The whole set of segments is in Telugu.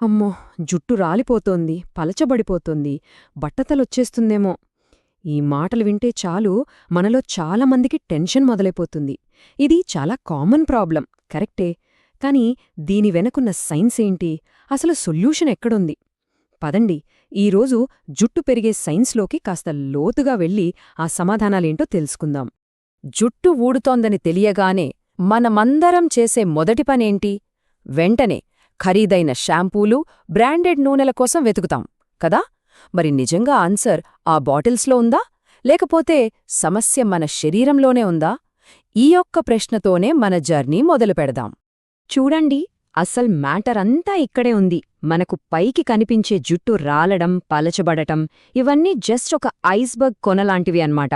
అమ్మో! జుట్టు రాలిపోతోంది, పలచబడిపోతోంది, బట్టతలొచ్చేస్తుందేమో. ఈ మాటలు వింటే చాలు మనలో చాలామందికి టెన్షన్ మొదలైపోతుంది. ఇది చాలా కామన్ ప్రాబ్లం, కరెక్టే. కాని దీని వెనకున్న సైన్సేంటి? అసలు సొల్యూషన్ ఎక్కడుంది? పదండి, ఈరోజు జుట్టు పెరిగే సైన్స్లోకి కాస్త లోతుగా వెళ్ళి ఆ సమాధానాలేంటో తెలుసుకుందాం. జుట్టు ఊడుతోందని తెలియగానే మనమందరం చేసే మొదటి పనేంటి? వెంటనే ఖరీదైన షాంపూలు, బ్రాండెడ్ నూనెల కోసం వెతుకుతాం కదా? మరి నిజంగా ఆన్సర్ ఆ బాటిల్స్లో ఉందా, లేకపోతే సమస్య మన శరీరంలోనే ఉందా? ఈ ఒక్క ప్రశ్నతోనే మన జర్నీ మొదలుపెడదాం. చూడండి, అసల్ మ్యాటర్ అంతా ఇక్కడే ఉంది. మనకు పైకి కనిపించే జుట్టు రాలడం, పలచబడటం ఇవన్నీ జస్ట్ ఒక ఐస్బర్గ్ కొనలాంటివి అన్నమాట.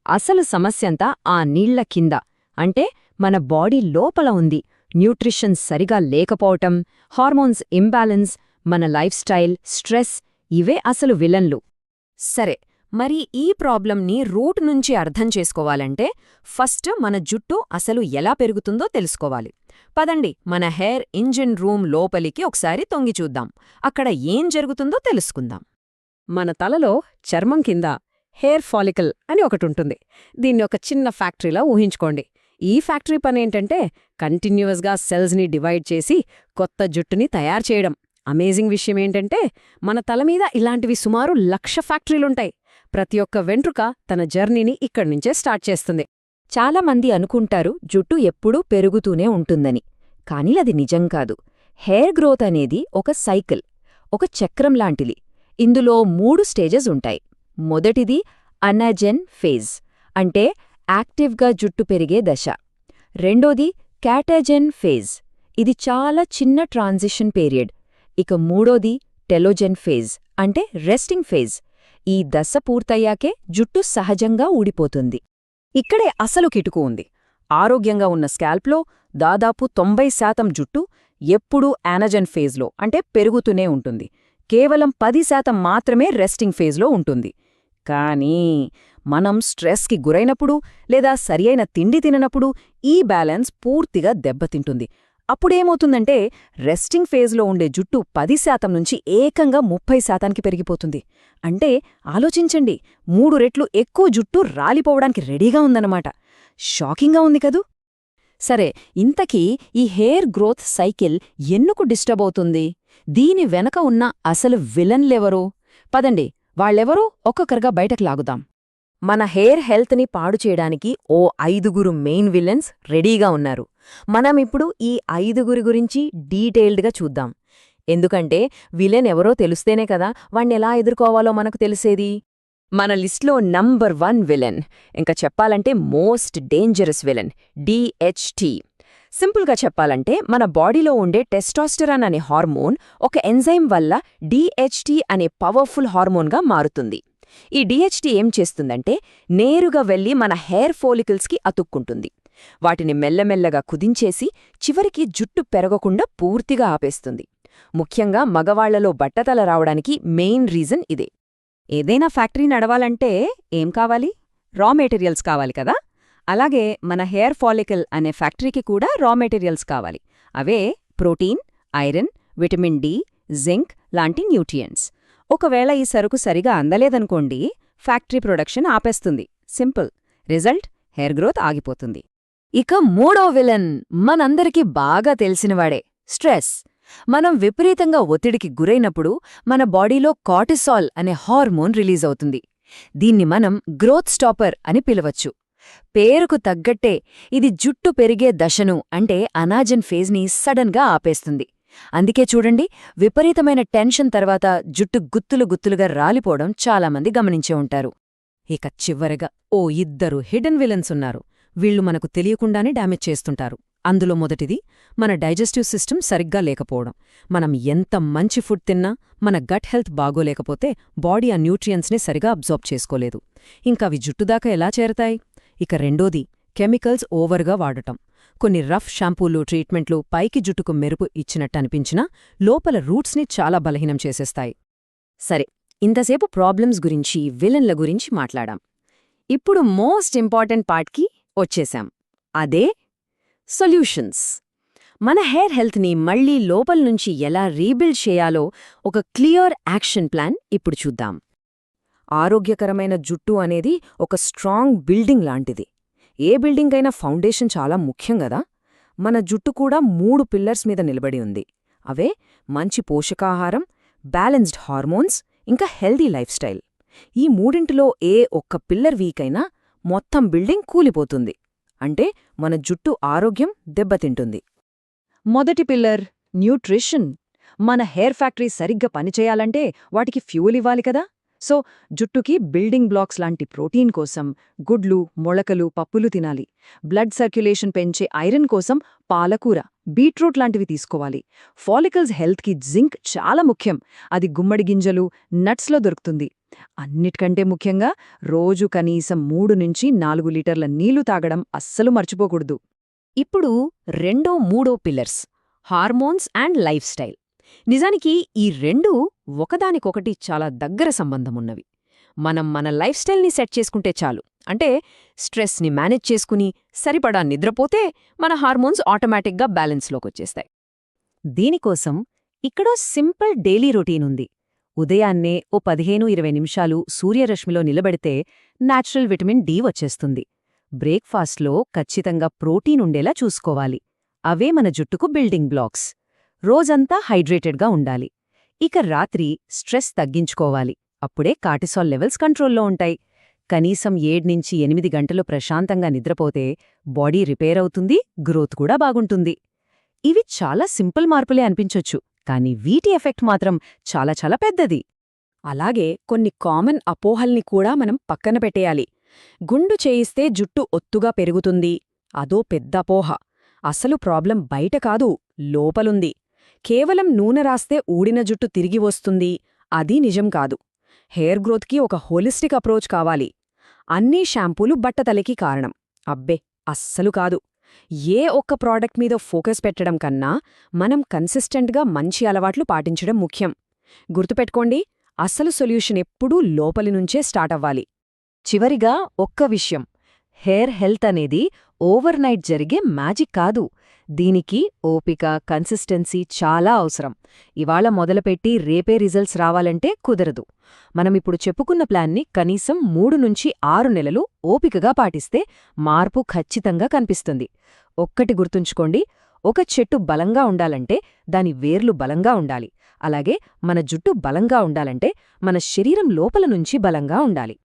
అసలు సమస్యంతా ఆ నీళ్ల కింద, అంటే మన బాడీ లోపల ఉంది. న్యూట్రిషన్ సరిగా లేకపోవటం, హార్మోన్స్ ఇంబ్యాలెన్స్, మన లైఫ్ స్టైల్, స్ట్రెస్ ఇవే అసలు విలన్లు. సరే, మరి ఈ ప్రాబ్లంని రూట్ నుంచి అర్థం చేసుకోవాలంటే ఫస్ట్ మన జుట్టు అసలు ఎలా పెరుగుతుందో తెలుసుకోవాలి. పదండి, మన హెయిర్ ఇంజిన్ రూమ్ లోపలికి ఒకసారి తొంగి చూద్దాం. అక్కడ ఏం జరుగుతుందో తెలుసుకుందాం. మన తలలో చర్మం కింద హెయిర్ ఫాలికల్ అని ఒకటుంటుంది. దీన్ని ఒక చిన్న ఫ్యాక్టరీలా ఊహించుకోండి. ఈ ఫ్యాక్టరీ పనేంటంటే కంటిన్యూయస్గా సెల్స్ని డివైడ్ చేసి కొత్త జుట్టుని తయారు చేయడం. అమేజింగ్ విషయమేంటంటే మన తలమీద ఇలాంటివి సుమారు 1,00,000 ఫ్యాక్టరీలుంటాయి. ప్రతి ఒక్క వెంట్రుక తన జర్నీని ఇక్కడ్నుంచే స్టార్ట్ చేస్తుంది. చాలామంది అనుకుంటారు జుట్టు ఎప్పుడూ పెరుగుతూనే ఉంటుందని, కానీ అది నిజం కాదు. హెయిర్ గ్రోత్ అనేది ఒక సైకిల్, ఒక చక్రం లాంటిది. ఇందులో 3 స్టేజెస్ ఉంటాయి. మొదటిది అనజెన్ ఫేజ్, అంటే యాక్టివ్గా జుట్టు పెరిగే దశ. రెండోది క్యాటజెన్ ఫేజ్, ఇది చాలా చిన్న ట్రాన్సిషన్ పీరియడ్. ఇక మూడోది టెలోజెన్ ఫేజ్, అంటే రెస్టింగ్ ఫేజ్. ఈ దశ పూర్తయ్యాకే జుట్టు సహజంగా ఊడిపోతుంది. ఇక్కడే అసలు కిటుకు ఉంది. ఆరోగ్యంగా ఉన్న స్కాల్ప్లో దాదాపు 90% జుట్టు ఎప్పుడూ యానజెన్ ఫేజ్లో, అంటే పెరుగుతూనే ఉంటుంది. కేవలం 10% మాత్రమే రెస్టింగ్ ఫేజ్లో ఉంటుంది. కానీ మనం స్ట్రెస్కి గురైనప్పుడు లేదా సరియైన తిండి తిననప్పుడు ఈ బ్యాలెన్స్ పూర్తిగా దెబ్బతింటుంది. అప్పుడేమవుతుందంటే రెస్టింగ్ ఫేజ్లో ఉండే జుట్టు 10% నుంచి ఏకంగా 30%కి పెరిగిపోతుంది. అంటే ఆలోచించండి, 3 రెట్లు ఎక్కువ జుట్టు రాలిపోవడానికి రెడీగా ఉందన్నమాట. షాకింగ్గా ఉంది కదూ? సరే, ఇంతకీ ఈ హెయిర్ గ్రోత్ సైకిల్ ఎందుకు డిస్టర్బ్ అవుతుంది? దీని వెనక ఉన్న అసలు విలన్లెవరు? పదండి, వాళ్ళెవరో ఒక్కొక్కరుగా బయటకు లాగుదాం. మన హెయిర్ హెల్త్ని పాడు చేయడానికి ఓ 5 మెయిన్ విలన్స్ రెడీగా ఉన్నారు. మనమిప్పుడు ఈ 5 గురించి డీటెయిల్డ్గా చూద్దాం. ఎందుకంటే విలన్ ఎవరో తెలుస్తేనే కదా వాణ్ణెలా ఎదుర్కోవాలో మనకు తెలిసేది. మన లిస్ట్లో నంబర్ 1 విలన్, ఇంకా చెప్పాలంటే మోస్ట్ డేంజరస్ విలన్, డిహెచ్టి. సింపుల్గా చెప్పాలంటే మన బాడీలో ఉండే టెస్టోస్టెరాన్ అనే హార్మోన్ ఒక ఎంజైమ్ వల్ల డిహెచ్టి అనే పవర్ఫుల్ హార్మోన్గా మారుతుంది. ఈ డిహెచ్టి ఏం చేస్తుందంటే నేరుగా వెళ్లి మన హెయిర్ ఫోలికల్స్కి అతుక్కుంటుంది. వాటిని మెల్లమెల్లగా కుదించేసి చివరికి జుట్టు పెరగకుండా పూర్తిగా ఆపేస్తుంది. ముఖ్యంగా మగవాళ్లలో బట్టతల రావడానికి మెయిన్ రీజన్ ఇదే. ఏదైనా ఫ్యాక్టరీ నడవాలంటే ఏం కావాలి? రా మెటీరియల్స్ కావాలి కదా? అలాగే మన హెయిర్ ఫాలికల్ అనే ఫ్యాక్టరీకి కూడా రా మెటీరియల్స్ కావాలి. అవే protein, iron, vitamin D, zinc లాంటి న్యూట్రియంట్స్. ఒకవేళ ఈ సరుకు సరిగా అందలేదనుకోండి, ఫ్యాక్టరీ ప్రొడక్షన్ ఆపేస్తుంది. సింపుల్. రిజల్ట్, హెయిర్ గ్రోత్ ఆగిపోతుంది. ఇక మూడో విలన్ మనందరికీ బాగా తెలిసినవాడే, స్ట్రెస్. మనం విపరీతంగా ఒత్తిడికి గురైనప్పుడు మన బాడీలో కార్టిసాల్ అనే హార్మోన్ రిలీజ్ అవుతుంది. దీన్ని మనం గ్రోత్ స్టాపర్ అని పిలవచ్చు. పేరుకు తగ్గట్టే ఇది జుట్టు పెరిగే దశను, అంటే అనాజన్ ఫేజ్ని సడన్గా ఆపేస్తుంది. అందుకే చూడండి, విపరీతమైన టెన్షన్ తర్వాత జుట్టు గుత్తులు గుత్తులుగా రాలిపోవడం చాలామంది గమనించే ఉంటారు. ఇక చివరగా ఓ 2 హిడెన్ విలన్స్ ఉన్నారు. వీళ్లు మనకు తెలియకుండానే డ్యామేజ్ చేస్తుంటారు. అందులో మొదటిది మన డైజెస్టివ్ సిస్టమ్ సరిగ్గా లేకపోవడం. మనం ఎంత మంచి ఫుడ్ తిన్నా మన గట్ హెల్త్ బాగోలేకపోతే బాడీ ఆ న్యూట్రియంట్స్ని సరిగా అబ్జార్బ్ చేసుకోలేదు. ఇంకా అవి జుట్టుదాకా ఎలా చేరతాయి? ఇక రెండోది కెమికల్స్ ఓవర్గా వాడటం. కొన్ని రఫ్ షాంపూలు, ట్రీట్మెంట్లు పైకి జుట్టుకు మెరుపు ఇచ్చినట్టనిపించినా లోపల రూట్స్ని చాలా బలహీనం చేసేస్తాయి. సరే, ఇంతసేపు ప్రాబ్లమ్స్ గురించి, విలన్ల గురించి మాట్లాడాం. ఇప్పుడు మోస్ట్ ఇంపార్టెంట్ పార్ట్కి వచ్చేశాం. అదే సొల్యూషన్స్. మన హెయిర్ హెల్త్ని మళ్లీ లోపల నుంచి ఎలా రీబిల్డ్ చేయాలో ఒక క్లియర్ యాక్షన్ ప్లాన్ ఇప్పుడు చూద్దాం. ఆరోగ్యకరమైన జుట్టు అనేది ఒక స్ట్రాంగ్ బిల్డింగ్ లాంటిది. ఏ బిల్డింగ్ అయినా ఫౌండేషన్ చాలా ముఖ్యం గదా. మన జుట్టు కూడా 3 పిల్లర్స్ మీద నిలబడి ఉంది. అవే మంచి పోషకాహారం, బ్యాలెన్స్డ్ హార్మోన్స్, ఇంకా హెల్దీ లైఫ్ స్టైల్. ఈ మూడింటిలో ఏ ఒక్క పిల్లర్ వీక్ అయినా మొత్తం బిల్డింగ్ కూలిపోతుంది. అంటే మన జుట్టు ఆరోగ్యం దెబ్బతింటుంది. మొదటి పిల్లర్ న్యూట్రిషన్. మన హెయిర్ ఫ్యాక్టరీ సరిగ్గా పనిచేయాలంటే వాటికి ఫ్యూల్ ఇవ్వాలి కదా. సో జుట్టుకి బిల్డింగ్ బ్లాక్స్ లాంటి ప్రోటీన్ కోసం గుడ్లు, మొళకలు, పప్పులు తినాలి. బ్లడ్ సర్క్యులేషన్ పెంచే ఐరన్ కోసం పాలకూర, బీట్రూట్ లాంటివి తీసుకోవాలి. ఫాలికల్స్ హెల్త్కి జింక్ చాలా ముఖ్యం. అది గుమ్మడి గింజలు, నట్స్లో దొరుకుతుంది. అన్నిటికంటే ముఖ్యంగా రోజు కనీసం 3 నుంచి 4 లీటర్ల నీళ్లు తాగడం అస్సలు మర్చిపోకూడదు. ఇప్పుడు మూడో pillars hormones and life style. నిజానికి ఈ రెండూ ఒకదానికొకటి చాలా దగ్గర సంబంధమున్నవి. మనం మన లైఫ్ స్టైల్ని సెట్ చేసుకుంటే చాలు. అంటే స్ట్రెస్ని మేనేజ్ చేసుకుని సరిపడా నిద్రపోతే మన హార్మోన్స్ ఆటోమేటిక్గా బ్యాలెన్స్లోకొచ్చేస్తాయి. దీనికోసం ఇక్కడో సింపుల్ డైలీ రొటీన్ ఉంది. ఉదయాన్నే ఓ 15-20 నిమిషాలు సూర్యరశ్మిలో నిలబడితే నాచురల్ విటమిన్ డి వచ్చేస్తుంది. బ్రేక్ఫాస్ట్లో ఖచ్చితంగా ప్రోటీన్ ఉండేలా చూసుకోవాలి. అవే మన జుట్టుకు బిల్డింగ్ బ్లాక్స్. రోజంతా హైడ్రేటెడ్గా ఉండాలి. ఇక రాత్రి స్ట్రెస్ తగ్గించుకోవాలి. అప్పుడే కార్టిసాల్ లెవెల్స్ కంట్రోల్లో ఉంటాయి. కనీసం 7-8 గంటలు ప్రశాంతంగా నిద్రపోతే బాడీ రిపేర్ అవుతుంది, గ్రోత్ కూడా బాగుంటుంది. ఇవి చాలా సింపుల్ మార్పులే అనిపించొచ్చు, కానీ వీటి ఎఫెక్ట్ మాత్రం చాలా చాలా పెద్దది. అలాగే కొన్ని కామన్ అపోహల్ని కూడా మనం పక్కన పెట్టేయాలి. గుండు చేయిస్తే జుట్టు ఒత్తుగా పెరుగుతుంది. అదో పెద్ద అపోహ. అసలు ప్రాబ్లం బయట కాదు, లోపలుంది. కేవలం నూనె రాస్తే ఊడిన జుట్టు తిరిగి వస్తుంది, అది నిజం కాదు. హెయిర్ గ్రోత్కి ఒక హోలిస్టిక్ అప్రోచ్ కావాలి. అన్నీ షాంపూలు బట్టతలకి కారణం. అబ్బే, అస్సలు కాదు. ఏ ఒక్క ప్రోడక్ట్ మీద ఫోకస్ పెట్టడం కన్నా మనం కన్సిస్టెంట్గా మంచి అలవాట్లు పాటించడం ముఖ్యం. గుర్తుపెట్టుకోండి, అసలు సొల్యూషన్ ఎప్పుడూ లోపలి నుంచే స్టార్ట్ అవ్వాలి. చివరిగా ఒక్క విషయం, హెయిర్ హెల్త్ అనేది ఓవర్ నైట్ జరిగే మ్యాజిక్ కాదు. దీనికి ఓపిక, కన్సిస్టెన్సీ చాలా అవసరం. ఇవాళ మొదలుపెట్టి రేపే రిజల్ట్స్ రావాలంటే కుదరదు. మనమిప్పుడు చెప్పుకున్న ప్లాన్ని కనీసం 3 నుంచి 6 నెలలు ఓపికగా పాటిస్తే మార్పు ఖచ్చితంగా కనిపిస్తుంది. ఒక్కటి గుర్తుంచుకోండి, ఒక చెట్టు బలంగా ఉండాలంటే దాని వేర్లు బలంగా ఉండాలి. అలాగే మన జుట్టు బలంగా ఉండాలంటే మన శరీరం లోపల నుంచి బలంగా ఉండాలి.